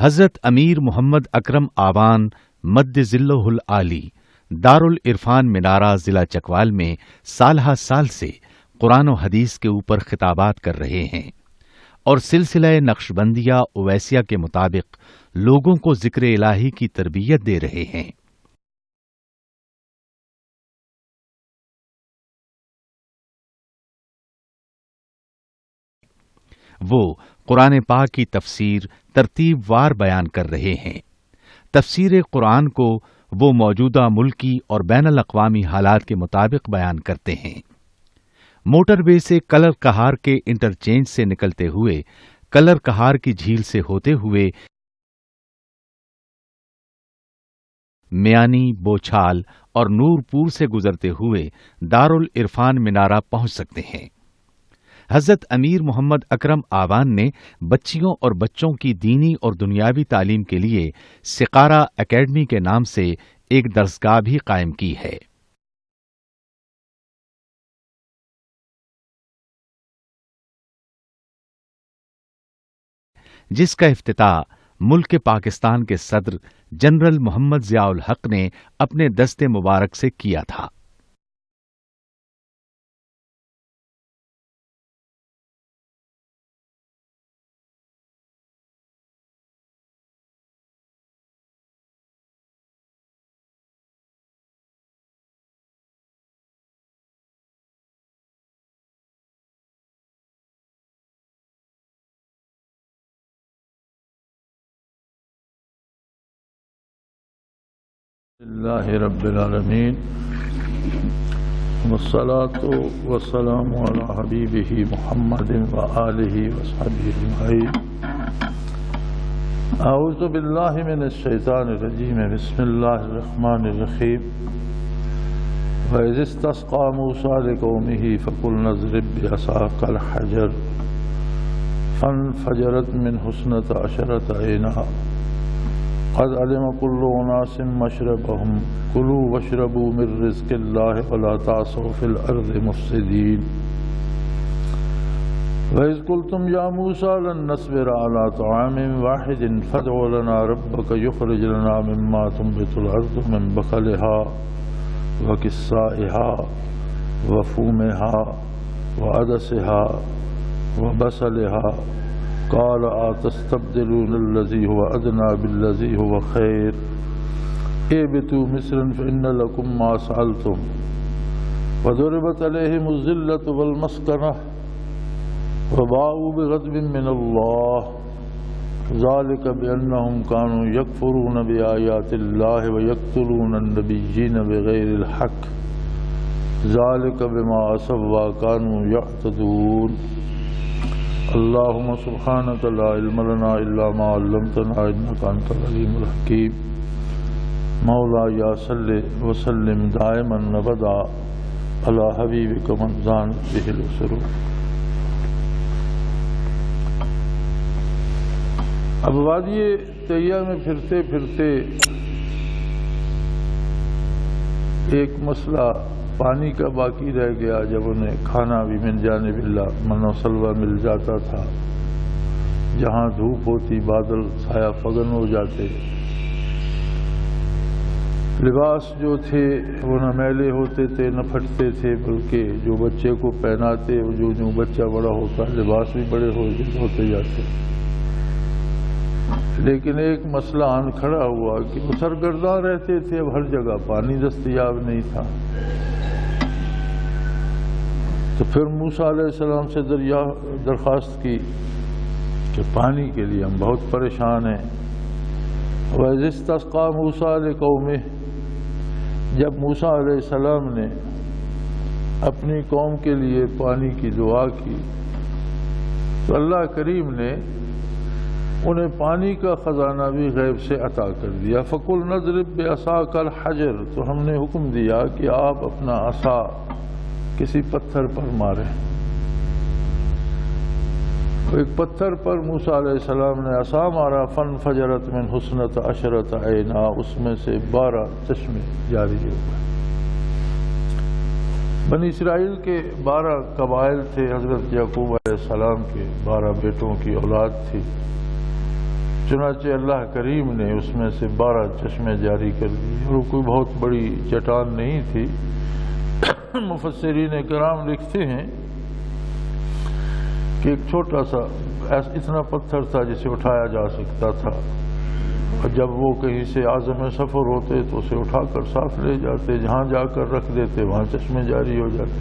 حضرت امیر محمد اکرم آوان مد ذلہ العالی دارالعرفان منارہ ضلع چکوال میں سالہ سال سے قرآن و حدیث کے اوپر خطابات کر رہے ہیں اور سلسلہ نقشبندیہ اویسیہ کے مطابق لوگوں کو ذکر الہی کی تربیت دے رہے ہیں۔ وہ قرآن پاک کی تفسیر ترتیب وار بیان کر رہے ہیں۔ تفسیر قرآن کو وہ موجودہ ملکی اور بین الاقوامی حالات کے مطابق بیان کرتے ہیں۔ موٹر وے سے کلر کہار کے انٹرچینج سے نکلتے ہوئے کلر کہار کی جھیل سے ہوتے ہوئے میانی، بوچھال اور نورپور سے گزرتے ہوئے دارالعرفان منارہ پہنچ سکتے ہیں۔ حضرت امیر محمد اکرم آوان نے بچیوں اور بچوں کی دینی اور دنیاوی تعلیم کے لیے سقارہ اکیڈمی کے نام سے ایک درسگاہ بھی قائم کی ہے۔ جس کا افتتاح ملک پاکستان کے صدر جنرل محمد ضیاء الحق نے اپنے دست مبارک سے کیا تھا۔ اللہ رب العالمین والصلاة والسلام علی حبیبہ محمد وآلہ وصحبہ اجمعین۔ اعوذ باللہ من الشیطان الرجیم، بسم اللہ الرحمن الرحیم۔ وَإِذِ اسْتَسْقَىٰ مُوسَىٰ لِقَوْمِهِ فَقُلْنَا اضْرِب بِّعَصَاكَ الْحَجَرَ فَانْفَجَرَتْ مِنْهُ اثْنَتَا عَشْرَةَ عَيْنًا قد علم كل اناس مشربهم كلوا واشربوا من رزق الله ولا تعصوا في الارض مفسدين وإذ قلتم يا موسى لن نصبر على طعام واحد فادع لنا ربك يخرج لنا مما تنبت الارض من بقلها وكسائها وفومها وعدسها وبصلها قال أتستبدلون الذي هو أدنى بالذي هو خير اهبطوا مصرا فإن لكم ما سألتم وضربت عليهم الذلة والمسكنة وباءوا بغضب من الله ذلك بأنهم كانوا يكفرون بآيات الله ويقتلون النبيين بغير الحق ذلك بما عصوا وكانوا يعتدون۔ اللهم سبحانك لا علم لنا إلا ما علمتنا إنك أنت العليم الحكيم۔ مولاي صل وسلم دائما أبدا على حبيبك من زانت به الأسر۔ اب وادی طیہ میں پھرتے پھرتے ایک مسئلہ پانی کا باقی رہ گیا۔ جب انہیں کھانا بھی من جانب اللہ من و سلوہ مل جاتا تھا، جہاں دھوپ ہوتی بادل سایہ فگن ہو جاتے، لباس جو تھے وہ نہ میلے ہوتے تھے نہ پھٹتے تھے، بلکہ جو بچے کو پہناتے جو بچہ بڑا ہوتا لباس بھی بڑے ہوتے جاتے۔ لیکن ایک مسئلہ آن کھڑا ہوا کہ وہ سرگرداں رہتے تھے، اب ہر جگہ پانی دستیاب نہیں تھا۔ تو پھر موسیٰ علیہ السلام سے درخواست کی کہ پانی کے لیے ہم بہت پریشان ہیں۔ وَإِذِ اسْتَسْقَىٰ مُوسَىٰ لِقَوْمِهِ، جب موسیٰ علیہ السلام نے اپنی قوم کے لیے پانی کی دعا کی تو اللہ کریم نے انہیں پانی کا خزانہ بھی غیب سے عطا کر دیا۔ فَقُلْنَا اضْرِب بِّعَصَاكَ الْحَجَرَ، تو ہم نے حکم دیا کہ آپ اپنا عصا کسی پتھر پر ماریں۔ ایک پتھر پر موسیٰ علیہ السلام نے عصا مارا، فانفجرت من حسنت عشرت عینا، اس میں سے 12 چشمے جاری ہو گئے۔ بنی اسرائیل کے 12 قبائل تھے، حضرت یعقوب علیہ السلام کے 12 بیٹوں کی اولاد تھی۔ چنانچہ اللہ کریم نے اس میں سے 12 چشمے جاری کر دیے، اور وہ کوئی بہت بڑی چٹان نہیں تھی۔ مفسرین کرام لکھتے ہیں کہ ایک چھوٹا سا اتنا پتھر تھا جسے اٹھایا جا سکتا تھا، اور جب وہ کہیں سے عازم سفر ہوتے تو اسے اٹھا کر ساتھ لے جاتے، جہاں جا کر رکھ دیتے وہاں چشمے جاری ہو جاتے۔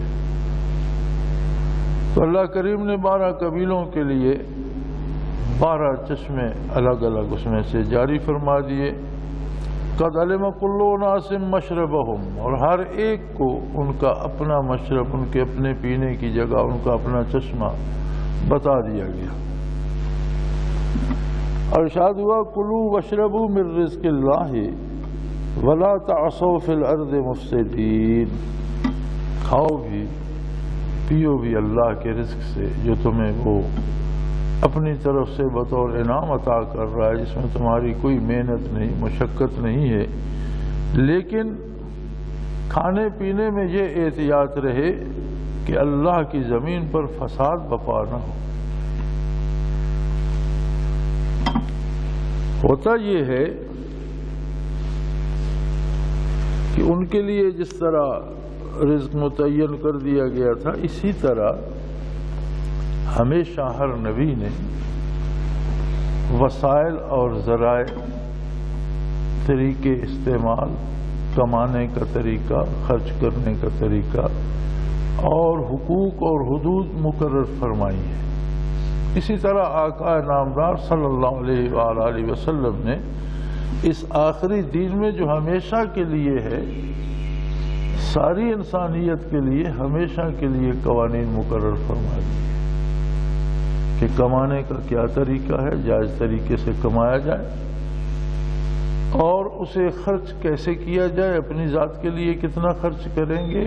تو اللہ کریم نے 12 قبیلوں کے لیے 12 چشمے الگ الگ اس میں سے جاری فرما دیے۔ قد علم کل اناس مشربہم، اور ہر ایک کو ان کا اپنا مشرب، ان کے اپنے پینے کی جگہ، ان کا اپنا چشمہ بتا دیا گیا۔ ارشاد ہوا کلوا واشربوا من رزق اللہ ولا تعصوا فی الارض مفسدین، کھاؤ بھی پیو بھی اللہ کے رزق سے جو تمہیں وہ اپنی طرف سے بطور انعام عطا کر رہا ہے، جس میں تمہاری کوئی محنت نہیں، مشقت نہیں ہے، لیکن کھانے پینے میں یہ احتیاط رہے کہ اللہ کی زمین پر فساد بپا نہ ہو۔ ہوتا یہ ہے کہ ان کے لیے جس طرح رزق متعین کر دیا گیا تھا، اسی طرح ہمیشہ ہر نبی نے وسائل اور ذرائع، طریقے استعمال، کمانے کا طریقہ، خرچ کرنے کا طریقہ اور حقوق اور حدود مقرر فرمائی ہے۔ اسی طرح آقا نامدار صلی اللہ علیہ وآلہ وسلم نے اس آخری دین میں جو ہمیشہ کے لیے ہے، ساری انسانیت کے لیے ہمیشہ کے لیے قوانین مقرر فرما دیے کہ کمانے کا کیا طریقہ ہے، جائز طریقے سے کمایا جائے، اور اسے خرچ کیسے کیا جائے، اپنی ذات کے لیے کتنا خرچ کریں گے،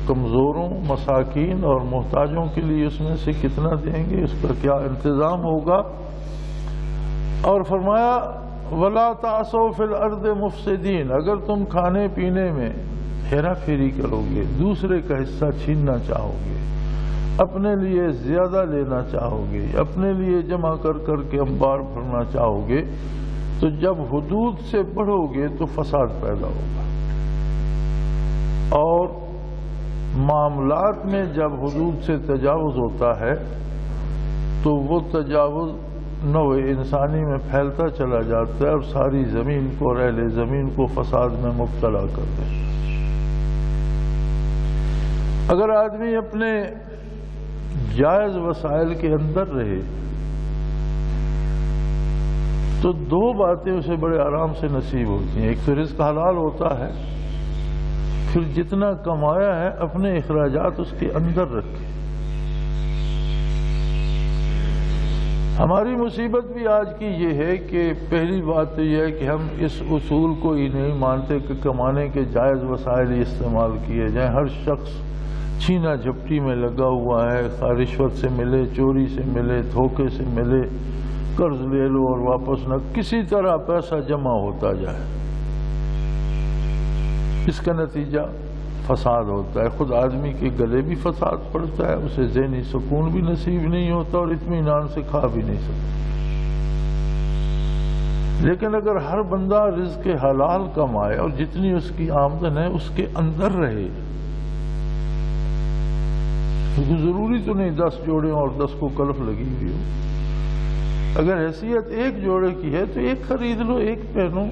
کمزوروں، مساکین اور محتاجوں کے لیے اس میں سے کتنا دیں گے، اس کا کیا انتظام ہوگا۔ اور فرمایا وَلَا تَعْصَوْا فِي الْأَرْضِ مُفْسِدِينَ، اگر تم کھانے پینے میں ہیرا پھیری کرو گے، دوسرے کا حصہ چھیننا چاہو گے، اپنے لیے زیادہ لینا چاہو گے، اپنے لیے جمع کر کر کے انبار بھرنا چاہو گے، تو جب حدود سے بڑھو گے تو فساد پیدا ہوگا۔ اور معاملات میں جب حدود سے تجاوز ہوتا ہے تو وہ تجاوز نوع انسانی میں پھیلتا چلا جاتا ہے اور ساری زمین کو، اہل زمین کو فساد میں مبتلا کر دے۔ اگر آدمی اپنے جائز وسائل کے اندر رہے تو 2 باتیں اسے بڑے آرام سے نصیب ہوتی ہیں۔ ایک تو رزق حلال ہوتا ہے، پھر جتنا کمایا ہے اپنے اخراجات اس کے اندر رکھے۔ ہماری مصیبت بھی آج کی یہ ہے کہ پہلی بات تو یہ ہے کہ ہم اس اصول کو ہی نہیں مانتے کہ کمانے کے جائز وسائل ہی استعمال کیے جائیں۔ ہر شخص چھینا جھپٹی میں لگا ہوا ہے، رشوت سے ملے، چوری سے ملے، دھوکے سے ملے، قرض لے لو اور واپس نہ، کسی طرح پیسہ جمع ہوتا جائے۔ اس کا نتیجہ فساد ہوتا ہے، خود آدمی کے گلے بھی فساد پڑتا ہے، اسے ذہنی سکون بھی نصیب نہیں ہوتا اور اطمینان سے کھا بھی نہیں سکتا۔ لیکن اگر ہر بندہ رزق حلال کمائے اور جتنی اس کی آمدن ہے اس کے اندر رہے، کیونکہ ضروری تو نہیں 10 جوڑے اور 10 کو کلف لگی ہوئی ہو۔ اگر حیثیت ایک جوڑے کی ہے تو ایک خرید لو، ایک پہنو،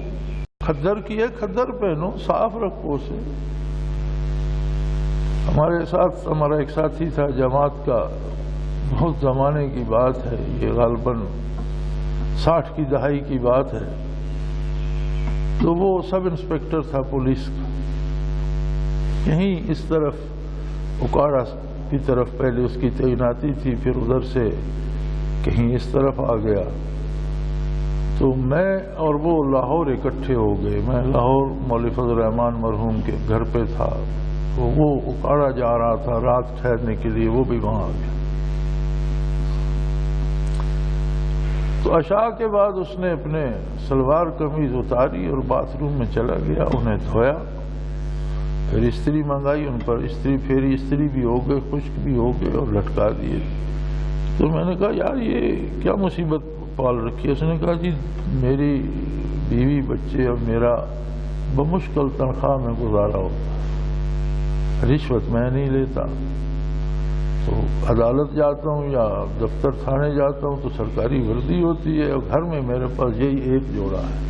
کھدر کی ہے کھدر پہنو، صاف رکھو اسے۔ ہمارے ساتھ ہمارا ایک ساتھی تھا جماعت کا، بہت زمانے کی بات ہے، یہ غالباً 60 کی دہائی کی بات ہے، تو وہ سب انسپیکٹر تھا پولیس کا، یہیں اس طرف اکاڑا کی طرف پہلے اس کی تعیناتی تھی، پھر ادھر سے کہیں اس طرف آ گیا۔ تو میں اور وہ لاہور اکٹھے ہو گئے، میں لاہور مولوی فضل الرحمان مرحوم کے گھر پہ تھا، تو وہ اکاڑا جا رہا تھا رات ٹھہرنے کے لیے، وہ بھی وہاں آ گیا۔ تو عشاء کے بعد اس نے اپنے سلوار قمیض اتاری اور باتھ روم میں چلا گیا، انہیں دھویا، پھر استری منگائی، ان پر استری پھیری، استری بھی ہو گئے، خشک بھی ہو گئے اور لٹکا دیے۔ تو میں نے کہا یار یہ کیا مصیبت پال رکھی ہے؟ اس نے کہا جی میری بیوی بچے اور میرا بمشکل تنخواہ میں گزارا ہوتا ہے، رشوت میں نہیں لیتا، تو عدالت جاتا ہوں یا دفتر تھانے جاتا ہوں تو سرکاری وردی ہوتی ہے، اور گھر میں میرے پاس یہی ایک جوڑا ہے۔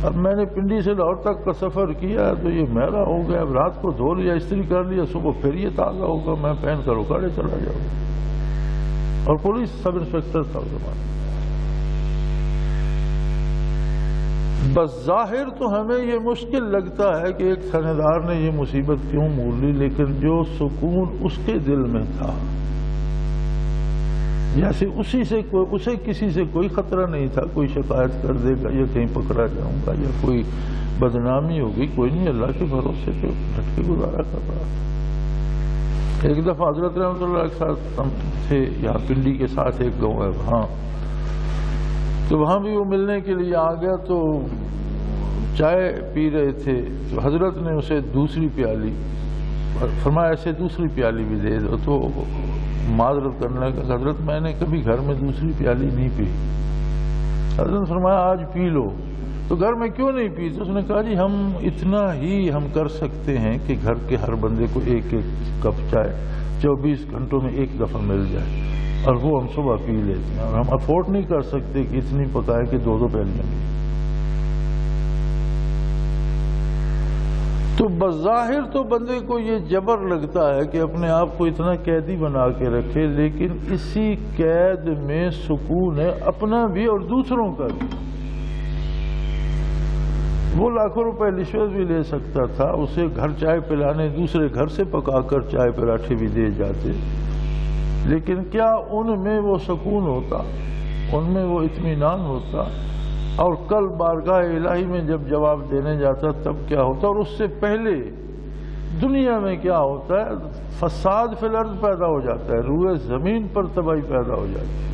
اب میں نے پنڈی سے لاہور تک کا سفر کیا تو یہ میرا ہو گیا، اب رات کو دھو لیا، استری کر لیا، صبح پھر یہ تازہ ہوگا، میں پہن کر اکاڑے چلا جاؤں گا۔ اور پولیس سب انسپکٹر تھا زمانے۔ بظاہر تو ہمیں یہ مشکل لگتا ہے کہ ایک تھانے دار نے یہ مصیبت کیوں مول لی، لیکن جو سکون اس کے دل میں تھا، جیسے اسے کسی سے کوئی خطرہ نہیں تھا، کوئی شکایت کر دے گا یا کہیں پکڑا جاؤں گا یا کوئی بدنامی ہوگی، کوئی نہیں، اللہ کے بھروسے پہ ڈٹ کے گزارا کر رہا تھا۔ ایک دفعہ حضرت رحمۃ اللہ کے ساتھ ہم تھے یہاں پنڈی کے ساتھ ایک گاؤں ہے وہاں، تو وہاں بھی وہ ملنے کے لیے آ گیا، تو چائے پی رہے تھے تو حضرت نے اسے دوسری پیالی فرمایا ایسے دوسری پیالی بھی دے دو، تو معذرت کرنے لگا حضرت میں نے کبھی گھر میں دوسری پیالی نہیں پی۔ حضرت نے فرمایا آج پی لو، تو گھر میں کیوں نہیں پی؟ تو اس نے کہا جی ہم اتنا ہی ہم کر سکتے ہیں کہ گھر کے ہر بندے کو ایک ایک کپ چائے 24 گھنٹوں میں ایک دفعہ مل جائے، اور وہ ہم صبح پی لیتے ہیں، اور ہم افورڈ نہیں کر سکتے کہ اتنی پکائے کہ دو پیالیاں بھی۔ تو بظاہر تو بندے کو یہ جبر لگتا ہے کہ اپنے آپ کو اتنا قیدی بنا کے رکھے، لیکن اسی قید میں سکون ہے اپنا بھی اور دوسروں کا بھی۔ وہ لاکھوں روپے رشوت بھی لے سکتا تھا، اسے گھر چائے پلانے دوسرے گھر سے پکا کر چائے پراٹھے بھی دے جاتے، لیکن کیا ان میں وہ سکون ہوتا، ان میں وہ اطمینان ہوتا؟ اور کل بارگاہ الہی میں جب جواب دینے جاتا تب کیا ہوتا؟ اور اس سے پہلے دنیا میں کیا ہوتا ہے؟ فساد فی الارض پیدا ہو جاتا ہے، روئے زمین پر تباہی پیدا ہو جاتی ہے۔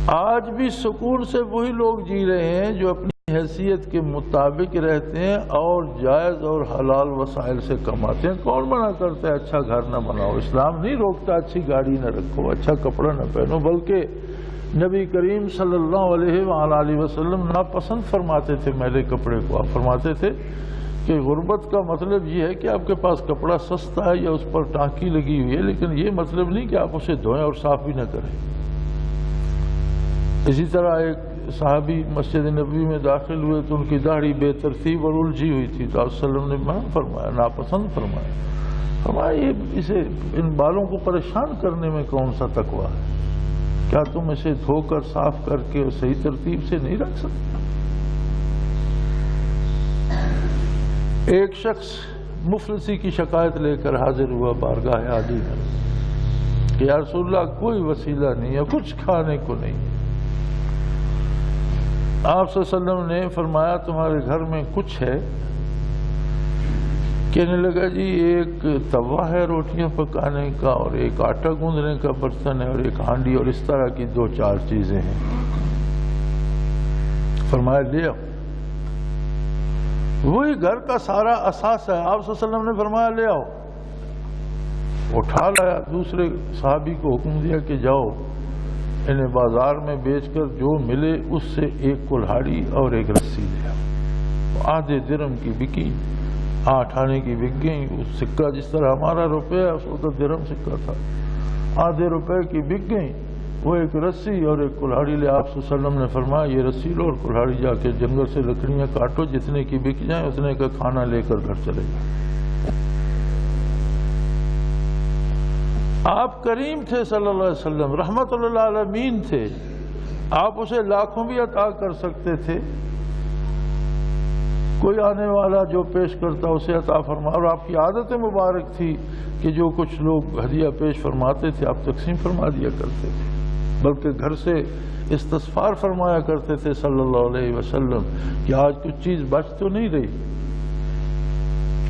آج بھی سکون سے وہی لوگ جی رہے ہیں جو اپنی حیثیت کے مطابق رہتے ہیں اور جائز اور حلال وسائل سے کماتے ہیں۔ کون منع کرتا ہے اچھا گھر نہ بناؤ؟ اسلام نہیں روکتا اچھی گاڑی نہ رکھو، اچھا کپڑا نہ پہنو، بلکہ نبی کریم صلی اللہ علیہ وآلہ وسلم ناپسند فرماتے تھے میلے کپڑے کو۔ آپ فرماتے تھے کہ غربت کا مطلب یہ ہے کہ آپ کے پاس کپڑا سستا ہے یا اس پر ٹانکی لگی ہوئی ہے، لیکن یہ مطلب نہیں کہ آپ اسے دھوئیں اور صاف بھی نہ کریں۔ اسی طرح ایک صحابی مسجد نبوی میں داخل ہوئے تو ان کی داڑھی بے ترتیب اور الجھی ہوئی تھی، تو آپ صلی اللہ علیہ وسلم نے منع فرمایا، ناپسند فرمایا۔ فرمایا اسے ان بالوں کو پریشان کرنے میں کون سا تقویٰ ہے؟ کیا تم اسے دھو کر صاف کر کے صحیح ترتیب سے نہیں رکھ سکتے؟ ایک شخص مفلسی کی شکایت لے کر حاضر ہوا بارگاہ عالی میں کہ یا رسول اللہ کوئی وسیلہ نہیں ہے، کچھ کھانے کو نہیں۔ آپ صلی اللہ علیہ وسلم نے فرمایا تمہارے گھر میں کچھ ہے؟ کہنے لگا جی ایک توا ہے روٹیاں پکانے کا، اور ایک آٹا گوندنے کا برتن ہے، اور ایک ہانڈی، اور اس طرح کی 2-4 چیزیں ہیں۔ فرمایا لے آؤ، وہی گھر کا سارا اساس ہے۔ آپ صلی اللہ علیہ وسلم نے فرمایا لے آؤ، اٹھا لایا۔ دوسرے صحابی کو حکم دیا کہ جاؤ انہیں بازار میں بیچ کر جو ملے اس سے ایک کلہاڑی اور ایک رسی لے آؤ۔ آدھے درم کی بکی، 8 آنے کی بک گئی۔ اس سکہ جس طرح ہمارا روپے ہے اس وقت درم سکہ تھا، آدھے روپے کی بک گئی۔ وہ ایک رسی اور ایک کلہاڑی لے۔ آپ صلی اللہ علیہ وسلم نے فرمایا یہ رسی لو اور کلہاڑی جا کے جنگل سے لکڑیاں کاٹو، جتنے کی بک جائیں اتنے کا کھانا لے کر گھر چلے جائیں۔ آپ کریم تھے صلی اللہ علیہ وسلم، رحمت للعالمین تھے، آپ اسے لاکھوں بھی عطا کر سکتے تھے۔ کوئی آنے والا جو پیش کرتا اسے عطا فرما، اور آپ کی عادت مبارک تھی کہ جو کچھ لوگ ہدیہ پیش فرماتے تھے آپ تقسیم فرما دیا کرتے تھے، بلکہ گھر سے استغفار فرمایا کرتے تھے صلی اللہ علیہ وسلم کہ آج کچھ چیز بچ تو نہیں رہی۔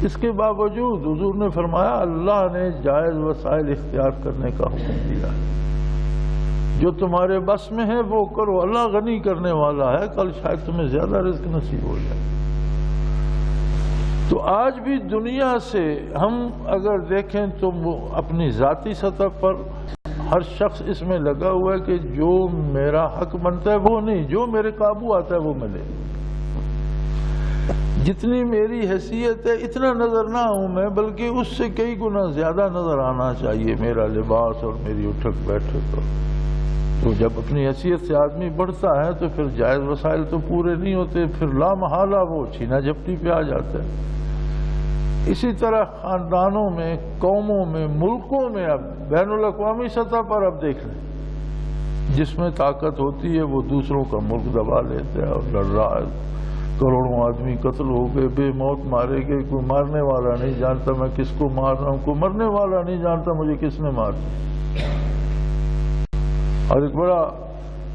اس کے باوجود حضور نے فرمایا اللہ نے جائز وسائل اختیار کرنے کا حکم دیا ہے، جو تمہارے بس میں ہے وہ کرو، اللہ غنی کرنے والا ہے، کل شاید تمہیں زیادہ رزق نصیب ہو جائے۔ تو آج بھی دنیا سے ہم اگر دیکھیں تو اپنی ذاتی سطح پر ہر شخص اس میں لگا ہوا ہے کہ جو میرا حق بنتا ہے وہ نہیں، جو میرے قابو آتا ہے وہ ملے۔ جتنی میری حیثیت ہے اتنا نظر نہ آؤں میں، بلکہ اس سے کئی گنا زیادہ نظر آنا چاہیے میرا لباس اور میری اٹھک بیٹھک۔ تو جب اپنی حیثیت سے آدمی بڑھتا ہے تو پھر جائز وسائل تو پورے نہیں ہوتے، پھر لا محالہ وہ چھینا جھپٹی پہ آ جاتا ہے۔ اسی طرح خاندانوں میں، قوموں میں، ملکوں میں، اب بین الاقوامی سطح پر اب دیکھ لیں، جس میں طاقت ہوتی ہے وہ دوسروں کا ملک دبا لیتا ہے اور لڑ رہا ہے۔ کروڑوں آدمی قتل ہو گئے، بے موت مارے گئے، کوئی مارنے والا نہیں جانتا میں کس کو مار رہا ہوں، کوئی مرنے والا نہیں جانتا مجھے کس نے مارا۔ اور ایک بڑا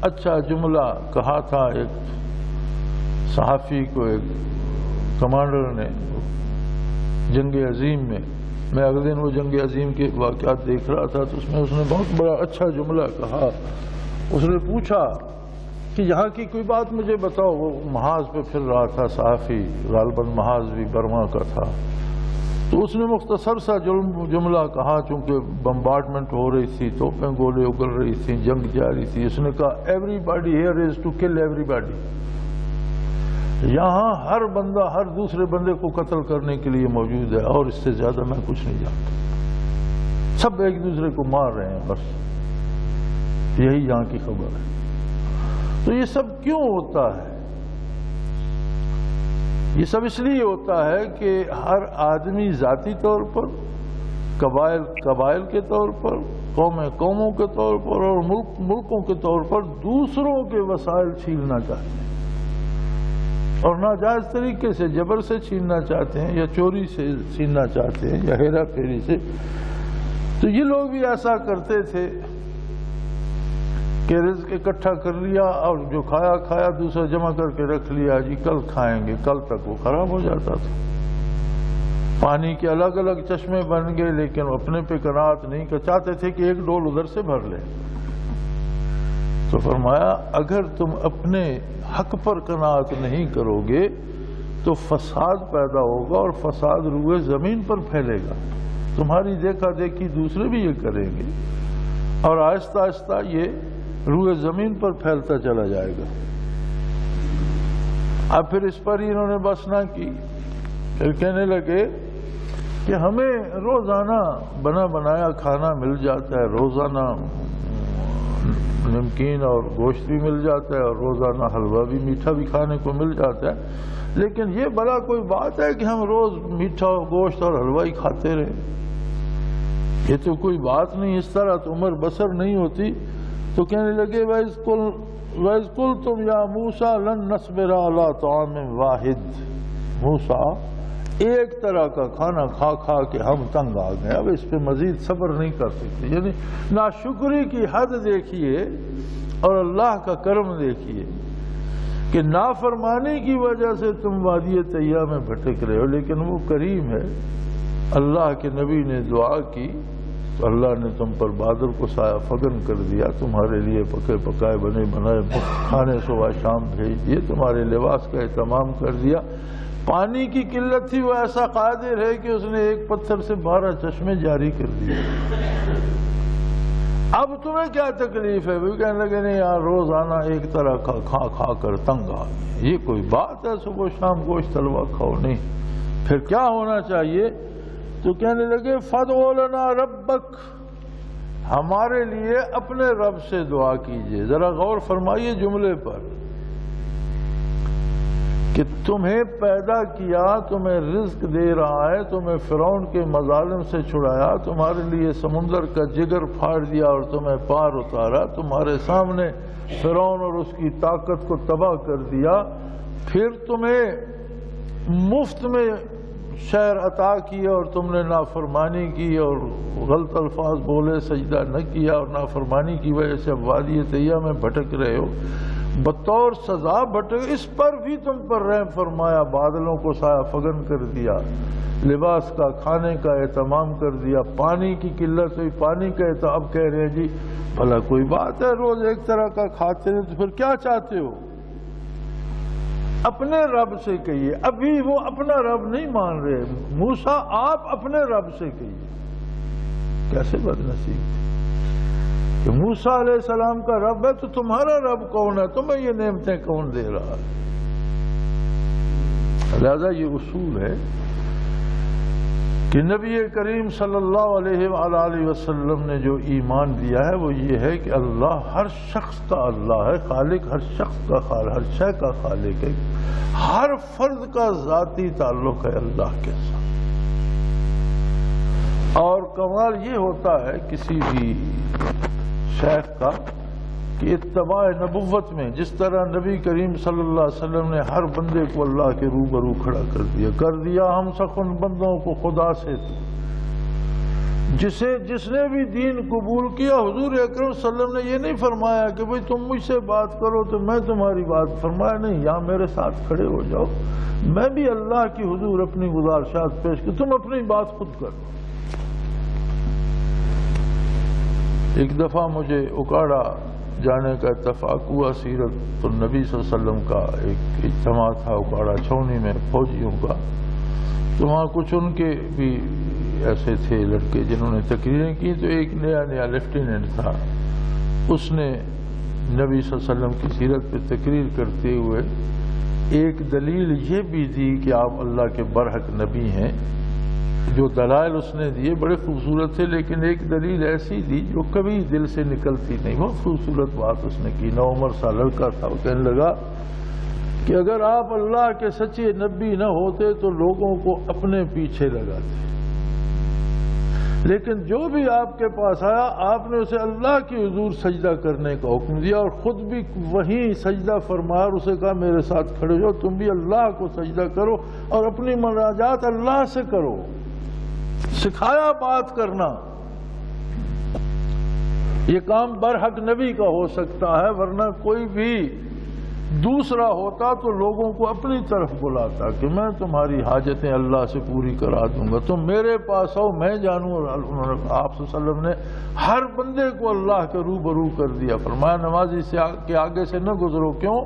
اچھا جملہ کہا تھا ایک صحافی کو، ایک کمانڈر نے جنگ عظیم میں اگلے دن وہ جنگ عظیم کے واقعات دیکھ رہا تھا، تو اس نے بہت بڑا اچھا جملہ کہا۔ اس نے پوچھا کہ یہاں کی کوئی بات مجھے بتاؤ۔ وہ محاذ پہ پھر رہا تھا صحافی، غالباً محاذ بھی برما کا تھا، تو اس نے مختصر سا جملہ کہا، چونکہ بمبارڈمنٹ ہو رہی تھی، توپیں گولے اگل رہی تھیں، جنگ جاری تھی۔ اس نے کہا everybody here is to kill everybody, یہاں ہر بندہ ہر دوسرے بندے کو قتل کرنے کے لیے موجود ہے، اور اس سے زیادہ میں کچھ نہیں جانتا۔ سب ایک دوسرے کو مار رہے ہیں، بس یہی یہاں کی خبر ہے۔ تو یہ سب کیوں ہوتا ہے؟ یہ سب اس لیے ہوتا ہے کہ ہر آدمی ذاتی طور پر، قبائل کے طور پر، قوموں کے طور پر، اور ملکوں کے طور پر دوسروں کے وسائل چھیننا چاہتے ہیں، اور ناجائز طریقے سے جبر سے چھیننا چاہتے ہیں، یا چوری سے چھیننا چاہتے ہیں، یا ہیرا پھیری سے۔ تو یہ لوگ بھی ایسا کرتے تھے کہ رزق اکٹھا کر لیا اور جو کھایا دوسرا جمع کر کے رکھ لیا، جی کل کھائیں گے، کل تک وہ خراب ہو جاتا تھا۔ پانی کے الگ الگ چشمے بن گئے، لیکن اپنے پہ قناعت نہیں کر چاہتے تھے کہ ایک ڈول ادھر سے بھر لیں۔ تو فرمایا اگر تم اپنے حق پر قناعت نہیں کرو گے تو فساد پیدا ہوگا، اور فساد روئے زمین پر پھیلے گا، تمہاری دیکھا دیکھی دوسرے بھی یہ کریں گے، اور آہستہ آہستہ یہ روئے زمین پر پھیلتا چلا جائے گا۔ اب پھر اس پر ہی انہوں نے بس نہ کی، پھر کہنے لگے کہ ہمیں روزانہ بنا بنایا کھانا مل جاتا ہے، روزانہ نمکین اور گوشت بھی مل جاتا ہے، اور روزانہ حلوہ بھی، میٹھا بھی کھانے کو مل جاتا ہے، لیکن یہ بلا کوئی بات ہے کہ ہم روز میٹھا گوشت اور حلوہ ہی کھاتے رہے؟ یہ تو کوئی بات نہیں، اس طرح تو عمر بسر نہیں ہوتی۔ تو کہنے لگے وَإِذْ قُلْتُمْ يَا مُوسَىٰ لَن نَّصْبِرَ عَلَىٰ طَعَامٍ وَاحِدٍ، موسیٰ ایک طرح کا کھانا کھا کھا کے ہم تنگ آ گئے، اب اس پہ مزید صبر نہیں کر سکتے۔ یعنی ناشکری کی حد دیکھیے اور اللہ کا کرم دیکھیے کہ نافرمانی کی وجہ سے تم وادی طیہ میں بھٹک رہے ہو، لیکن وہ کریم ہے۔ اللہ کے نبی نے دعا کی تو اللہ نے تم پر بادل کو سایہ فگن کر دیا، تمہارے لیے پکے پکائے بنے بنائے مفت کھانے صبح شام بھیج دیے، تمہارے لباس کا اہتمام کر دیا۔ پانی کی قلت تھی، وہ ایسا قادر ہے کہ اس نے ایک پتھر سے 12 چشمے جاری کر دیے۔ اب تمہیں کیا تکلیف ہے؟ وہ کہنے لگے نہیں یار، روزانہ ایک طرح کا کھا کھا کر تنگ آ گئے، یہ کوئی بات ہے صبح شام گوشت حلوہ کھاؤ؟ نہیں۔ پھر کیا ہونا چاہیے؟ تو کہنے لگے فَادْعُ لَنَا رَبَّكَ، ہمارے لیے اپنے رب سے دعا کیجئے۔ ذرا غور فرمائیے جملے پر کہ تمہیں پیدا کیا، تمہیں رزق دے رہا ہے، تمہیں فرعون کے مظالم سے چھڑایا، تمہارے لیے سمندر کا جگر پھاڑ دیا اور تمہیں پار اتارا، تمہارے سامنے فرعون اور اس کی طاقت کو تباہ کر دیا، پھر تمہیں مفت میں شہر عطا کیا اور تم نے نافرمانی کی اور غلط الفاظ بولے، سجدہ نہ کیا، اور نافرمانی کی وجہ سے اب وادی طیہ میں بھٹک رہے ہو، بطور سزا بھٹک، اس پر بھی تم پر رحم فرمایا، بادلوں کو سایہ فگن کر دیا، لباس کا کھانے کا اہتمام کر دیا، پانی کی قلت ہوئی، پانی کا اہتمام، اب کہہ رہے ہیں جی بھلا کوئی بات ہے روز ایک طرح کا کھاتے ہیں، تو پھر کیا چاہتے ہو؟ اپنے رب سے کہیے۔ ابھی وہ اپنا رب نہیں مان رہے، موسیٰ آپ اپنے رب سے کہیے۔ کیسے بدنصیب تھے! کہ موسیٰ علیہ السلام کا رب ہے تو تمہارا رب کون ہے؟ تمہیں یہ نعمتیں کون دے رہا ہے؟ لہذا یہ اصول ہے کہ نبی کریم صلی اللہ علیہ وآلہ وسلم نے جو ایمان دیا ہے وہ یہ ہے کہ اللہ ہر شخص کا اللہ ہے، خالق ہر شخص کا خالق، ہر شے کا خالق ہے، ہر فرد کا ذاتی تعلق ہے اللہ کے ساتھ۔ اور کمال یہ ہوتا ہے کسی بھی شیخ کا کہ اتباع نبوت میں جس طرح نبی کریم صلی اللہ علیہ وسلم نے ہر بندے کو اللہ کے روبرو کھڑا کر دیا ہم سخن بندوں کو خدا سے، جس نے بھی دین قبول کیا حضور اکرم صلی اللہ علیہ وسلم نے یہ نہیں فرمایا کہ بھئی تم مجھ سے بات کرو تو میں تمہاری بات، فرمایا نہیں، یا میرے ساتھ کھڑے ہو جاؤ، میں بھی اللہ کی حضور اپنی گزارشات پیش کروں، تم اپنی بات خود کرو۔ ایک دفعہ مجھے اکاڑا جانے کا اتفاق ہوا، سیرت النبی صلی اللہ علیہ وسلم کا ایک اجتماع تھا اکاڑا چھاؤنی میں فوجیوں کا، تو وہاں کچھ ان کے بھی ایسے تھے لڑکے جنہوں نے تقریریں کی، تو ایک نیا لیفٹیننٹ تھا، اس نے نبی صلی اللہ علیہ وسلم کی سیرت پہ تقریر کرتے ہوئے ایک دلیل یہ بھی دی کہ آپ اللہ کے برحق نبی ہیں۔ جو دلائل اس نے دیے بڑے خوبصورت تھے، لیکن ایک دلیل ایسی دی جو کبھی دل سے نکلتی نہیں، بہت خوبصورت بات اس نے کی۔ 9 عمر سا لڑکا تھا، وہ کہنے لگا کہ اگر آپ اللہ کے سچے نبی نہ ہوتے تو لوگوں کو اپنے پیچھے لگاتے، لیکن جو بھی آپ کے پاس آیا آپ نے اسے اللہ کی حضور سجدہ کرنے کا حکم دیا، اور خود بھی وہیں سجدہ فرمایا، اور اسے کہا میرے ساتھ کھڑے ہو، تم بھی اللہ کو سجدہ کرو اور اپنی مناجات اللہ سے کرو، سکھایا بات کرنا۔ یہ کام برحق نبی کا ہو سکتا ہے، ورنہ کوئی بھی دوسرا ہوتا تو لوگوں کو اپنی طرف بلاتا کہ میں تمہاری حاجتیں اللہ سے پوری کرا دوں گا، تم میرے پاس آؤ میں جانوں۔ اور آپ صلی اللہ علیہ وسلم نے ہر بندے کو اللہ کے روبرو کر دیا، فرمایا نمازی سے کے آگے سے نہ گزرو، کیوں؟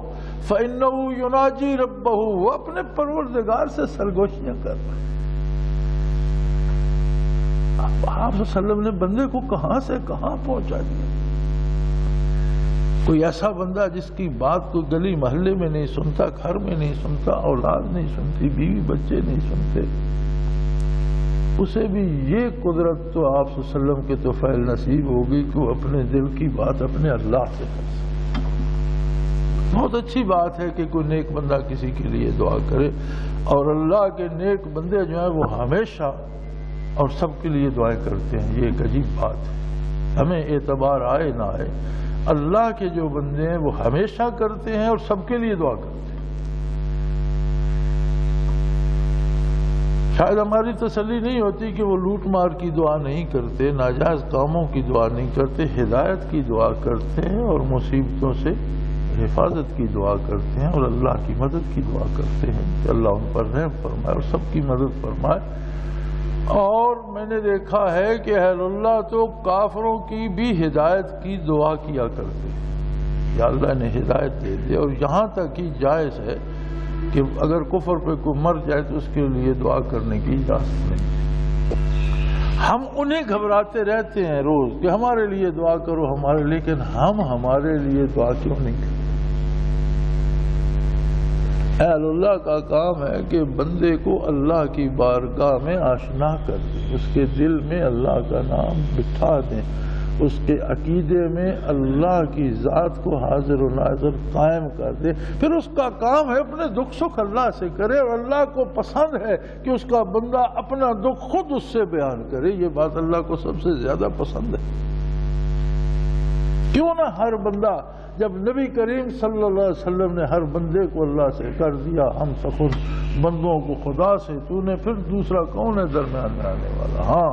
فَإِنَّهُ يُنَاجِي رَبَّهُ، وہ اپنے پروردگار سے سرگوشیاں کر رہے ہیں۔ آپ صلی اللہ علیہ وسلم نے بندے کو کہاں سے کہاں پہنچا دیا۔ کوئی ایسا بندہ جس کی بات کوئی گلی محلے میں نہیں سنتا، گھر میں نہیں سنتا، اولاد نہیں سنتی، بیوی بچے نہیں سنتے، اسے بھی یہ قدرت تو آپ صلی اللہ علیہ وسلم کے توفیل نصیب ہوگی کہ وہ اپنے دل کی بات اپنے اللہ سے کر سکے۔ بہت اچھی بات ہے کہ کوئی نیک بندہ کسی کے لیے دعا کرے، اور اللہ کے نیک بندے جو ہیں وہ ہمیشہ اور سب کے لیے دعائیں کرتے ہیں، یہ ایک عجیب بات ہے۔ ہمیں اعتبار آئے نہ آئے، اللہ کے جو بندے ہیں وہ ہمیشہ کرتے ہیں اور سب کے لیے دعا کرتے ہیں۔ شاید ہماری تسلی نہیں ہوتی کہ وہ لوٹ مار کی دعا نہیں کرتے، ناجائز کاموں کی دعا نہیں کرتے، ہدایت کی دعا کرتے ہیں اور مصیبتوں سے حفاظت کی دعا کرتے ہیں اور اللہ کی مدد کی دعا کرتے ہیں کہ اللہ ان پر رحم فرمائے اور سب کی مدد فرمائے۔ اور میں نے دیکھا ہے کہ اہل اللہ تو کافروں کی بھی ہدایت کی دعا کیا کرتے ہیں، یا اللہ نے ہدایت دے دے، اور یہاں تک ہی جائز ہے کہ اگر کفر پہ کوئی مر جائے تو اس کے لیے دعا کرنے کی اجازت نہیں۔ ہم انہیں گھبراتے رہتے ہیں روز کہ ہمارے لیے دعا کرو ہمارے، لیکن ہم ہمارے لیے دعا کیوں نہیں کرتے؟ اہل اللہ کا کام ہے کہ بندے کو اللہ کی بارگاہ میں آشنا کر دیں، اس کے دل میں اللہ کا نام بٹھا دیں، اس کے عقیدے میں اللہ کی ذات کو حاضر و ناظر قائم کر دے۔ پھر اس کا کام ہے اپنے دکھ سکھ اللہ سے کرے، اور اللہ کو پسند ہے کہ اس کا بندہ اپنا دکھ خود اس سے بیان کرے۔ یہ بات اللہ کو سب سے زیادہ پسند ہے۔ کیوں نہ ہر بندہ، جب نبی کریم صلی اللہ علیہ وسلم نے ہر بندے کو اللہ سے کر دیا ہم سخن بندوں کو خدا سے، تو نے پھر دوسرا کون ہے درمیان میں آنے والا؟ ہاں،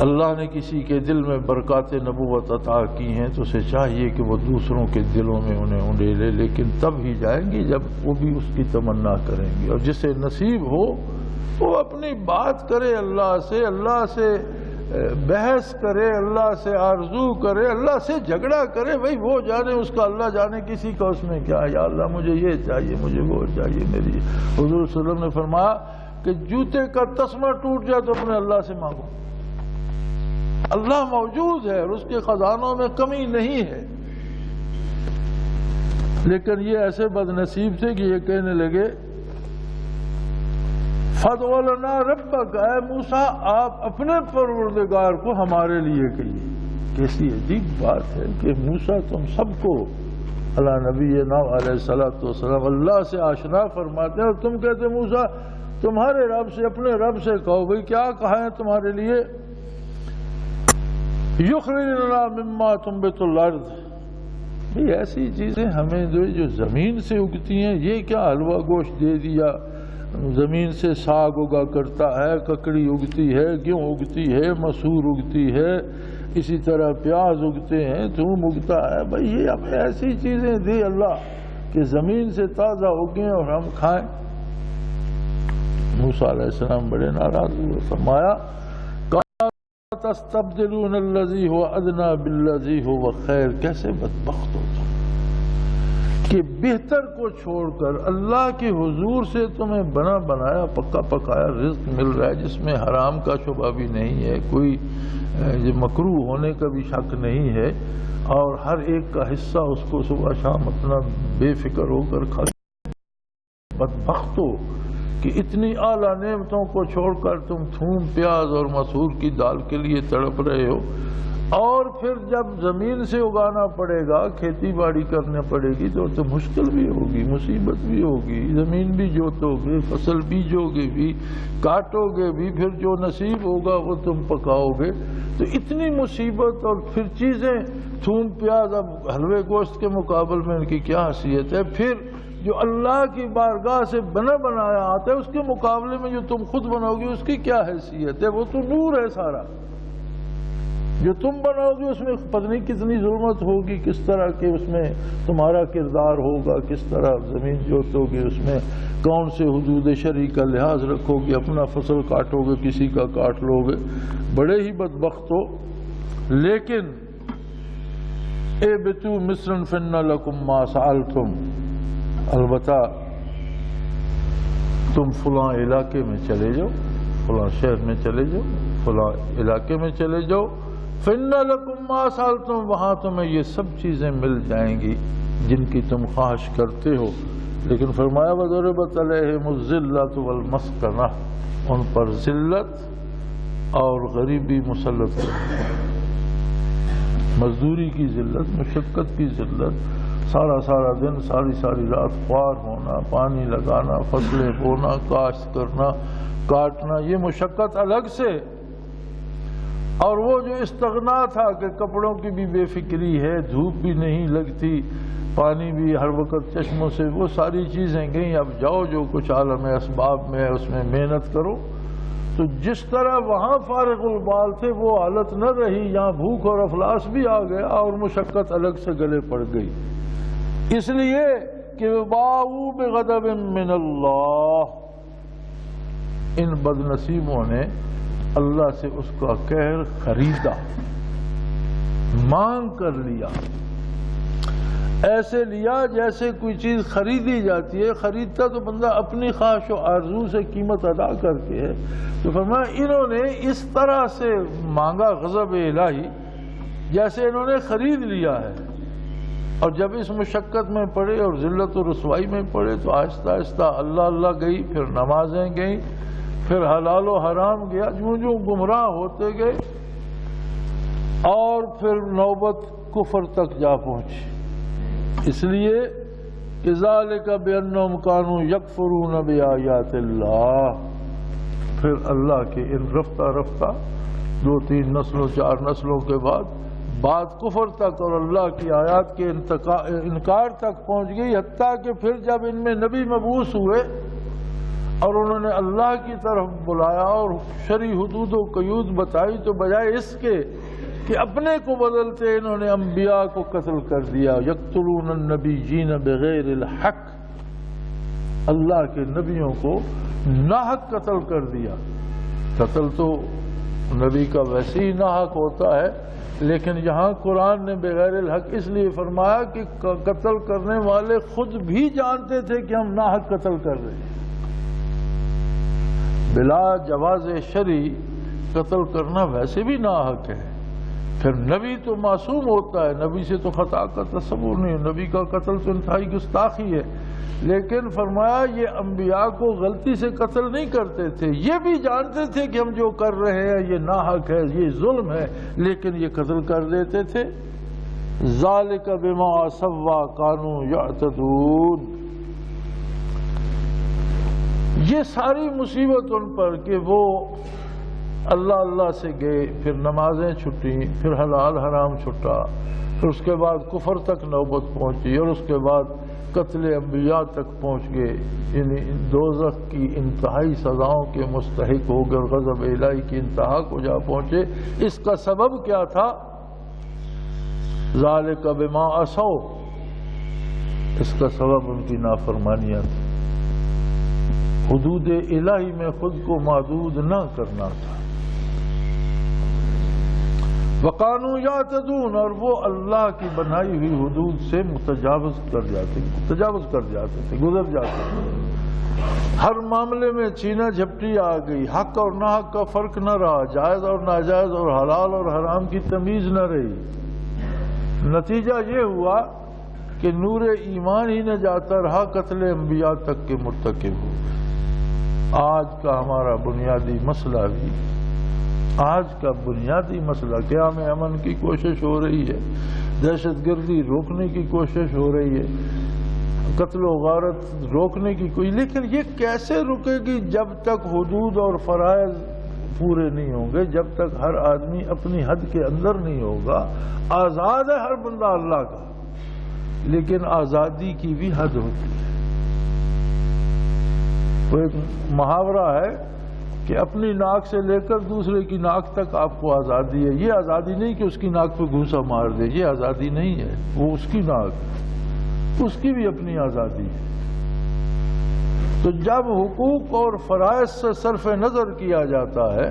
اللہ نے کسی کے دل میں برکات نبوت عطا کی ہیں تو اسے چاہیے کہ وہ دوسروں کے دلوں میں انہیں انڈیلے، لیکن تب ہی جائیں گی جب وہ بھی اس کی تمنا کریں گے۔ اور جسے نصیب ہو وہ اپنی بات کرے اللہ سے بحث کرے، اللہ سے آرزو کرے، اللہ سے جھگڑا کرے، بھئی وہ جانے اس کا، اللہ جانے کسی کا اس میں کیا۔ یا اللہ مجھے یہ چاہیے، مجھے وہ چاہیے میری۔ حضور صلی اللہ علیہ وسلم نے فرمایا کہ جوتے کا تسمہ ٹوٹ جائے تو اپنے اللہ سے مانگو، اللہ موجود ہے اور اس کے خزانوں میں کمی نہیں ہے، لیکن یہ ایسے بد نصیب تھے کہ یہ کہنے لگے فَادْعُ لَنَا رَبَّكَ، اے موسیٰ آپ اپنے پروردگار کو ہمارے لیے کہیے۔ کیسی عجیب بات ہے کہ موسیٰ تم سب کو علی نبینا علیہ الصلوۃ والسلام اللہ سے آشنا فرماتے ہیں، اور تم کہتے موسیٰ تمہارے رب سے، اپنے رب سے کہو۔ بھئی کیا کہا ہے تمہارے لیے؟ یخرج لنا مما تنبت الارض، یہ ایسی چیزیں ہمیں جو زمین سے اگتی ہیں، یہ کیا حلوہ گوشت دے دیا؟ زمین سے ساگ اگا کرتا ہے، ککڑی اگتی ہے، گیہوں اگتی ہے، مسور اگتی ہے، اسی طرح پیاز اگتے ہیں، تھوم اگتا ہے۔ بھئی یہ ہمیں ایسی چیزیں دی اللہ کہ زمین سے تازہ اگیں اور ہم کھائیں۔ موسیٰ علیہ السلام بڑے ناراض ہوئے، فرمایا تستبدلون الذی هو ادنی بالذی هو خیر، کیسے بدبخت ہو تم کہ بہتر کو چھوڑ کر اللہ کے حضور سے تمہیں بنا بنایا پکا پکایا رزق مل رہا ہے، جس میں حرام کا شبہ بھی نہیں ہے، کوئی مکروہ ہونے کا بھی شک نہیں ہے، اور ہر ایک کا حصہ اس کو صبح شام اپنا بے فکر ہو کر کھا۔ بدبختو کہ اتنی اعلیٰ نعمتوں کو چھوڑ کر تم تھوم پیاز اور مسور کی دال کے لیے تڑپ رہے ہو، اور پھر جب زمین سے اگانا پڑے گا، کھیتی باڑی کرنے پڑے گی تو مشکل بھی ہوگی، مصیبت بھی ہوگی، زمین بھی جوتو گے، فصل بیجو گے بھی، کاٹو گے بھی، پھر جو نصیب ہوگا وہ تم پکاؤ گے۔ تو اتنی مصیبت اور پھر چیزیں تھوم پیاز اب حلوے گوشت کے مقابل میں ان کی کیا حیثیت ہے؟ پھر جو اللہ کی بارگاہ سے بنا بنایا آتا ہے اس کے مقابلے میں جو تم خود بناؤ گے اس کی کیا حیثیت ہے؟ وہ تو نور ہے سارا، جو تم بناؤ گے اس میں پتہ نہیں کتنی ظلمت ہوگی، کس طرح کے اس میں تمہارا کردار ہوگا، کس طرح زمین جوتو گے، اس میں کون سے حدود شرعی کا لحاظ رکھو گے، اپنا فصل کاٹو گے، کسی کا کاٹ لو گے، بڑے ہی بدبخت ہو۔ لیکن اہبطوا مصرا فإن لکم ما سألتم، البتہ تم فلاں علاقے میں چلے جاؤ، فلاں شہر میں چلے جاؤ، فلاں علاقے میں چلے جاؤ، فإن لکم ما سألتم، وہاں تمہیں یہ سب چیزیں مل جائیں گی جن کی تم خواہش کرتے ہو۔ لیکن فرمایا وضربت علیہم الذلۃ والمسکنہ، ان پر ذلت اور غریبی مسلط کر، مزدوری کی ذلت، مشقت کی ذلت، سارا دن ساری رات خوار ہونا، پانی لگانا، فصلیں بونا، کاشت کرنا، کاٹنا، یہ مشقت الگ سے، اور وہ جو استغنا تھا کہ کپڑوں کی بھی بے فکری ہے، دھوپ بھی نہیں لگتی، پانی بھی ہر وقت چشموں سے، وہ ساری چیزیں گئیں۔ اب جاؤ جو کچھ عالم اسباب میں ہے اس میں محنت کرو۔ تو جس طرح وہاں فارغ البال تھے وہ حالت نہ رہی، یہاں بھوک اور افلاس بھی آ گیا اور مشقت الگ سے گلے پڑ گئی، اس لیے کہ باؤ بغضب من اللہ، ان بد نصیبوں نے اللہ سے اس کا قہر خریدا، مانگ کر لیا، ایسے لیا جیسے کوئی چیز خریدی جاتی ہے۔ خریدتا تو بندہ اپنی خواہش و آرزو سے قیمت ادا کر کے ہے، تو فرمایا انہوں نے اس طرح سے مانگا غضب الہی جیسے انہوں نے خرید لیا ہے، اور جب اس مشقت میں پڑے اور ذلت و رسوائی میں پڑے تو آہستہ آہستہ اللہ گئی، پھر نمازیں گئیں، پھر حلال و حرام گیا، جو گمراہ ہوتے گئے، اور پھر نوبت کفر تک جا پہنچی۔ اس لیے کہ ذالک بانہم کانوا یکفرون بآیات اللہ، پھر اللہ کے ان رفتہ 2-3 نسلوں 4 نسلوں کے بعد کفر تک اور اللہ کی آیات کے انکار تک پہنچ گئی، حتیٰ کہ پھر جب ان میں نبی مبعوث ہوئے اور انہوں نے اللہ کی طرف بلایا اور شرعی حدود و قیود بتائی، تو بجائے اس کے کہ اپنے کو بدلتے انہوں نے انبیاء کو قتل کر دیا۔ یقتلون النبیین بغیر الحق، اللہ کے نبیوں کو ناحق قتل کر دیا۔ قتل تو نبی کا ویسے ہی ناحق ہوتا ہے، لیکن یہاں قرآن نے بغیر الحق اس لیے فرمایا کہ قتل کرنے والے خود بھی جانتے تھے کہ ہم ناحق قتل کر رہے ہیں۔ بلا جواز شرعی قتل کرنا ویسے بھی ناحق ہے، پھر نبی تو معصوم ہوتا ہے، نبی سے تو خطا کا تصور نہیں، نبی کا قتل تو انتہائی گستاخی ہے، لیکن فرمایا یہ انبیاء کو غلطی سے قتل نہیں کرتے تھے، یہ بھی جانتے تھے کہ ہم جو کر رہے ہیں یہ ناحق ہے، یہ ظلم ہے، لیکن یہ قتل کر دیتے تھے۔ ذالک بما عصوا کانوا یعتدون، یہ ساری مصیبت ان پر کہ وہ اللہ اللہ سے گئے، پھر نمازیں چھٹی، پھر حلال حرام چھٹا، پھر اس کے بعد کفر تک نوبت پہنچی، اور اس کے بعد قتل انبیاء تک پہنچ گئے، یعنی دوزخ کی انتہائی سزاؤں کے مستحق ہو گئے اور غضب الہی کی انتہا کو جا پہنچے۔ اس کا سبب کیا تھا؟ ذالک بما عصوا، اس کا سبب ان کی نافرمانیاں تھی، حدود الہی میں خود کو محدود نہ کرنا تھا۔ وَقَانُوا يَعْتَدُونَ، اور وہ اللہ کی بنائی ہوئی حدود سے تجاوز کر جاتے تھے، گزر جاتے تھے۔ ہر معاملے میں چینہ جھپٹی آ گئی، حق اور ناحق کا فرق نہ رہا، جائز اور ناجائز اور حلال اور حرام کی تمیز نہ رہی۔ نتیجہ یہ ہوا کہ نور ایمان ہی نہ جاتا رہا، قتل انبیاء تک کے مرتکب ہو۔ آج کا ہمارا بنیادی مسئلہ بھی، آج کا بنیادی مسئلہ قیام امن کی کوشش ہو رہی ہے، دہشت گردی روکنے کی کوشش ہو رہی ہے، قتل و غارت روکنے کی کوئی، لیکن یہ کیسے رکے گی جب تک حدود اور فرائض پورے نہیں ہوں گے، جب تک ہر آدمی اپنی حد کے اندر نہیں ہوگا۔ آزاد ہے ہر بندہ اللہ کا، لیکن آزادی کی بھی حد ہوتی ہے۔ وہ ایک محاورہ ہے کہ اپنی ناک سے لے کر دوسرے کی ناک تک آپ کو آزادی ہے۔ یہ آزادی نہیں کہ اس کی ناک پہ گھوسا مار دے، یہ آزادی نہیں ہے، وہ اس کی ناک، اس کی بھی اپنی آزادی ہے۔ تو جب حقوق اور فرائض سے صرف نظر کیا جاتا ہے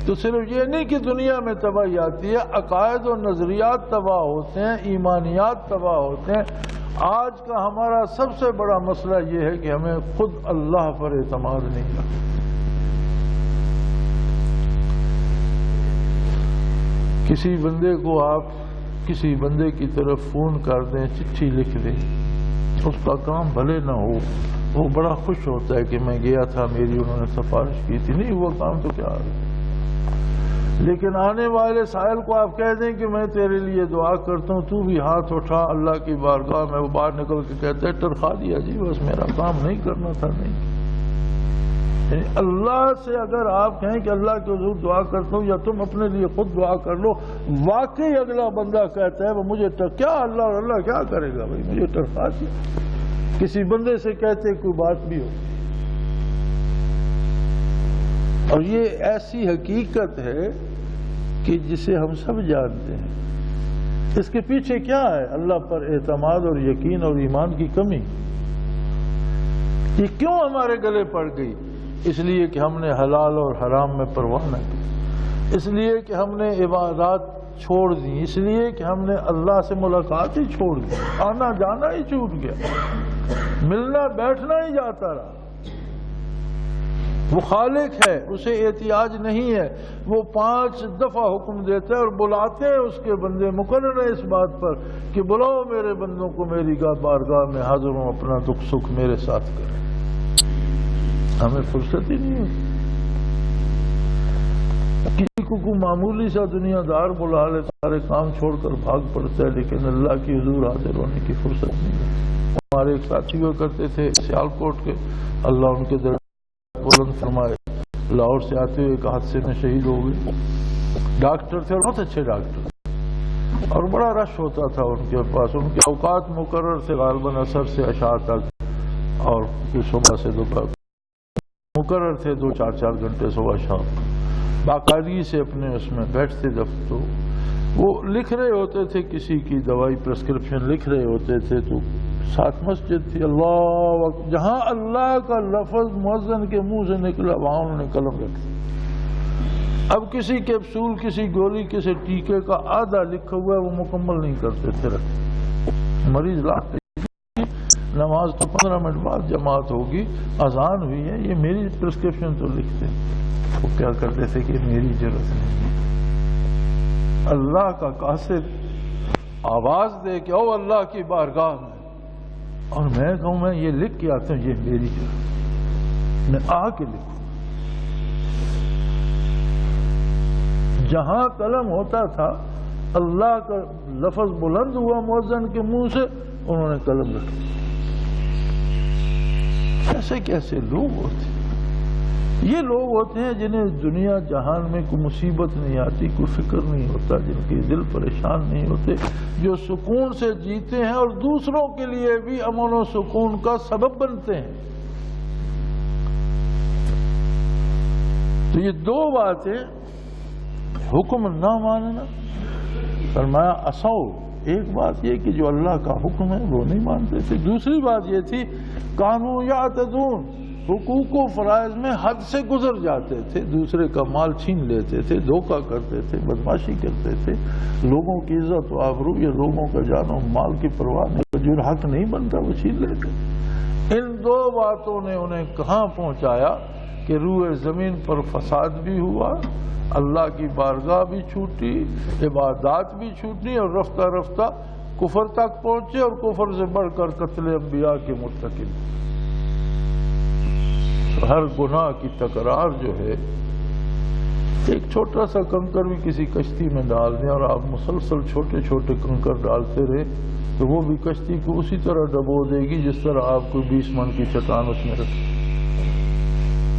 تو صرف یہ نہیں کہ دنیا میں تباہی آتی ہے، عقائد و نظریات تباہ ہوتے ہیں، ایمانیات تباہ ہوتے ہیں۔ آج کا ہمارا سب سے بڑا مسئلہ یہ ہے کہ ہمیں خود اللہ پر اعتماد نہیں رکھتا۔ کسی بندے کو آپ کسی بندے کی طرف فون کر دیں، چٹھی لکھ دیں، اس کا کام بھلے نہ ہو، وہ بڑا خوش ہوتا ہے کہ میں گیا تھا، میری انہوں نے سفارش کی تھی، نہیں ہوا کام تو کیا ہے۔ لیکن آنے والے سائل کو آپ کہہ دیں کہ میں تیرے لیے دعا کرتا ہوں، تو بھی ہاتھ اٹھا اللہ کی بارگاہ میں، وہ باہر نکل کے کہتا ہے تنخواہ دیا جی، بس میرا کام نہیں کرنا تھا، نہیں۔ یعنی اللہ سے اگر آپ کہیں کہ اللہ کے حضور دعا کرتا ہوں، یا تم اپنے لیے خود دعا کر لو، واقعی اگلا بندہ کہتا ہے وہ مجھے کیا اللہ کیا کرے گا بھائی، مجھے تنخواہ دی۔ کسی بندے سے کہتے کوئی بات بھی ہو، اور یہ ایسی حقیقت ہے کہ جسے ہم سب جانتے ہیں۔ اس کے پیچھے کیا ہے؟ اللہ پر اعتماد اور یقین اور ایمان کی کمی۔ یہ کیوں ہمارے گلے پڑ گئی؟ اس لیے کہ ہم نے حلال اور حرام میں پرواہ نہ کی، اس لیے کہ ہم نے عبادات چھوڑ دی، اس لیے کہ ہم نے اللہ سے ملاقات ہی چھوڑ دی، آنا جانا ہی چھوٹ گیا، ملنا بیٹھنا ہی جاتا رہا۔ وہ خالق ہے، اسے احتیاج نہیں ہے، وہ 5 دفعہ حکم دیتا ہے اور بلاتے ہیں اس کے بندے، مقرر ہے اس بات پر کہ بلاؤ میرے بندوں کو، میری بارگاہ میں حاضر ہوں، اپنا دکھ سکھ میرے ساتھ کریں۔ ہمیں فرصت ہی نہیں ہے۔ کسی کو معمولی سا دنیا دار بلا لے، سارے کام چھوڑ کر بھاگ پڑتا ہے، لیکن اللہ کی حضور حاضر ہونے کی فرصت نہیں ہے۔ ہمارے ایک ساتھی ہوا کرتے تھے سیالکوٹ کے، اللہ ان کے درجات بلند فرمائے، لاہور سے آتے ہوئے ایک حادثے میں شہید ہو گئے۔ ڈاکٹر تھے اور بہت اچھے ڈاکٹر، اور بڑا رش ہوتا تھا ان کے پاس، ان کے اوقات مقرر تھے، غالباً عصر سے عشاء تک، اور صبح سے دوپہر مقرر تھے، 2-4 گھنٹے صبح شام، باقاعدگی سے اپنے اس میں بیٹھتے جب تو وہ لکھ رہے ہوتے تھے، کسی کی دوائی پرسکرپشن لکھ رہے ہوتے تھے، تو ساتھ مسجد تھی، اللہ جہاں اللہ کا لفظ مؤذن کے منہ سے نکلا وہاں انہوں نے قلم رکھی۔ اب کسی کیپسول، کسی گولی، کسی ٹیکے کا آدھا لکھا ہوا ہے وہ مکمل نہیں کرتے تھے، رکھتے مریض لاتے، نماز تو 15 منٹ بعد جماعت ہوگی، اذان ہوئی ہے، یہ میری پرسکرپشن تو لکھتے، وہ کیا کرتے تھے کہ میری ضرورت نہیں ہے، اللہ کا قاصد آواز دے کہ او اللہ کی بارگاہ میں، اور میں کہوں میں یہ لکھ کے آتا ہوں، یہ میری جگہ میں آ کے لکھوں. جہاں قلم ہوتا تھا اللہ کا لفظ بلند ہوا مؤذن کے منہ سے، انہوں نے قلم رکھی. کیسے کیسے لوگ ہوتے ہیں. یہ لوگ ہوتے ہیں جنہیں دنیا جہان میں کوئی مصیبت نہیں آتی، کوئی فکر نہیں ہوتا، جن کے دل پریشان نہیں ہوتے، جو سکون سے جیتے ہیں اور دوسروں کے لیے بھی امن و سکون کا سبب بنتے ہیں. تو یہ دو باتیں، حکم نہ ماننا، فرمایا اسو. ایک بات یہ کہ جو اللہ کا حکم ہے وہ نہیں مانتے تھے. دوسری بات یہ تھی کانوا یعتدون، حقوق و فرائض میں حد سے گزر جاتے تھے، دوسرے کا مال چھین لیتے تھے، دھوکہ کرتے تھے، بدماشی کرتے تھے، لوگوں کی عزت و آبرو یا لوگوں کا جان و مال کی پرواہ نہیں، جو حق نہیں بنتا وہ چھین لیتے. ان دو باتوں نے انہیں کہاں پہنچایا کہ روئے زمین پر فساد بھی ہوا، اللہ کی بارگاہ بھی چھوٹی، عبادات بھی چھوٹی، اور رفتہ رفتہ کفر تک پہنچے، اور کفر سے بڑھ کر قتل انبیاء کے مرتکب. ہر گناہ کی تکرار جو ہے، ایک چھوٹا سا کنکر بھی کسی کشتی میں ڈال دیں اور آپ مسلسل چھوٹے چھوٹے کنکر ڈالتے رہے تو وہ بھی کشتی کو اسی طرح ڈبو دے گی جس طرح آپ کو 20 من کی چٹان اس میں رکھے.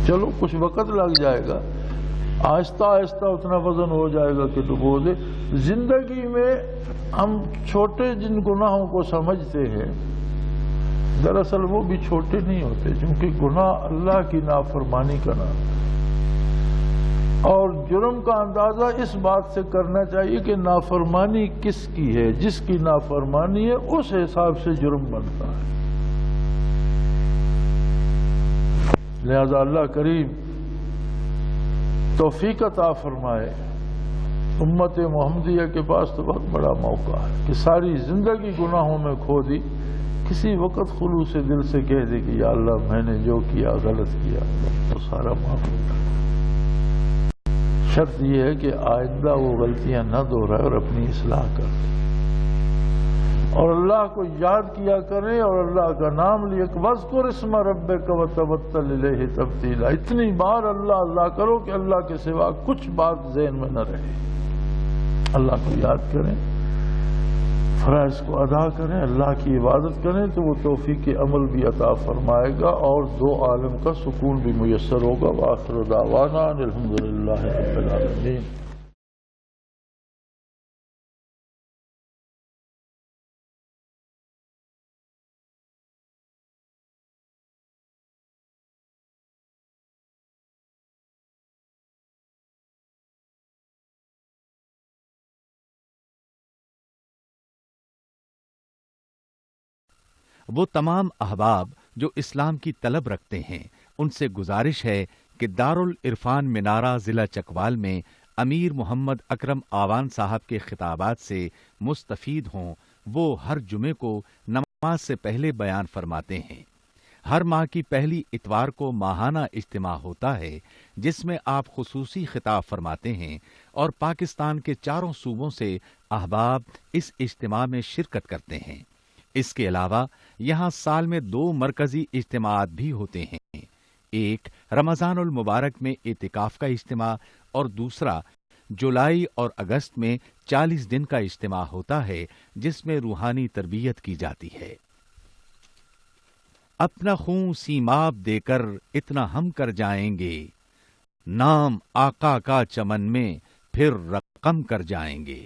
چلو کچھ وقت لگ جائے گا، آہستہ آہستہ اتنا وزن ہو جائے گا کہ ڈبو دے. زندگی میں ہم چھوٹے جن گناہوں کو سمجھتے ہیں دراصل وہ بھی چھوٹے نہیں ہوتے، چونکہ گناہ اللہ کی نافرمانی کا نام ہے. اور جرم کا اندازہ اس بات سے کرنا چاہیے کہ نافرمانی کس کی ہے. جس کی نافرمانی ہے اس حساب سے جرم بنتا ہے. لہذا اللہ کریم توفیق عطا فرمائے. امت محمدیہ کے پاس تو بہت بڑا موقع ہے کہ ساری زندگی گناہوں میں کھو دی، کسی وقت خلوص دل سے کہہ دے کہ یا اللہ میں نے جو کیا غلط کیا، وہ سارا معاف ہو جائے. شرط یہ ہے کہ آئندہ وہ غلطیاں نہ دہرائے اور اپنی اصلاح کر، اور اللہ کو یاد کیا کرے اور اللہ کا نام لے. وَاذْكُرِ اسْمَ رَبِّكَ وَتَوَكَّلْ إِلَيْهِ تَبْتِيلًا. اتنی بار اللہ اللہ کرو کہ اللہ کے سوا کچھ بات ذہن میں نہ رہے. اللہ کو یاد کریں، فرائض کو ادا کریں، اللہ کی عبادت کریں تو وہ توفیق عمل بھی عطا فرمائے گا اور دو عالم کا سکون بھی میسر ہوگا. وآخر دعوانا الحمدللہ رب العالمین. وہ تمام احباب جو اسلام کی طلب رکھتے ہیں ان سے گزارش ہے کہ دارالعرفان منارہ ضلع چکوال میں امیر محمد اکرم آوان صاحب کے خطابات سے مستفید ہوں. وہ ہر جمعے کو نماز سے پہلے بیان فرماتے ہیں. ہر ماہ کی پہلی اتوار کو ماہانہ اجتماع ہوتا ہے جس میں آپ خصوصی خطاب فرماتے ہیں اور پاکستان کے چاروں صوبوں سے احباب اس اجتماع میں شرکت کرتے ہیں. اس کے علاوہ یہاں سال میں 2 مرکزی اجتماعات بھی ہوتے ہیں. ایک رمضان المبارک میں اعتکاف کا اجتماع اور دوسرا جولائی اور اگست میں 40 دن کا اجتماع ہوتا ہے جس میں روحانی تربیت کی جاتی ہے. اپنا خون سیماب دے کر اتنا ہم کر جائیں گے، نام آقا کا چمن میں پھر رقم کر جائیں گے.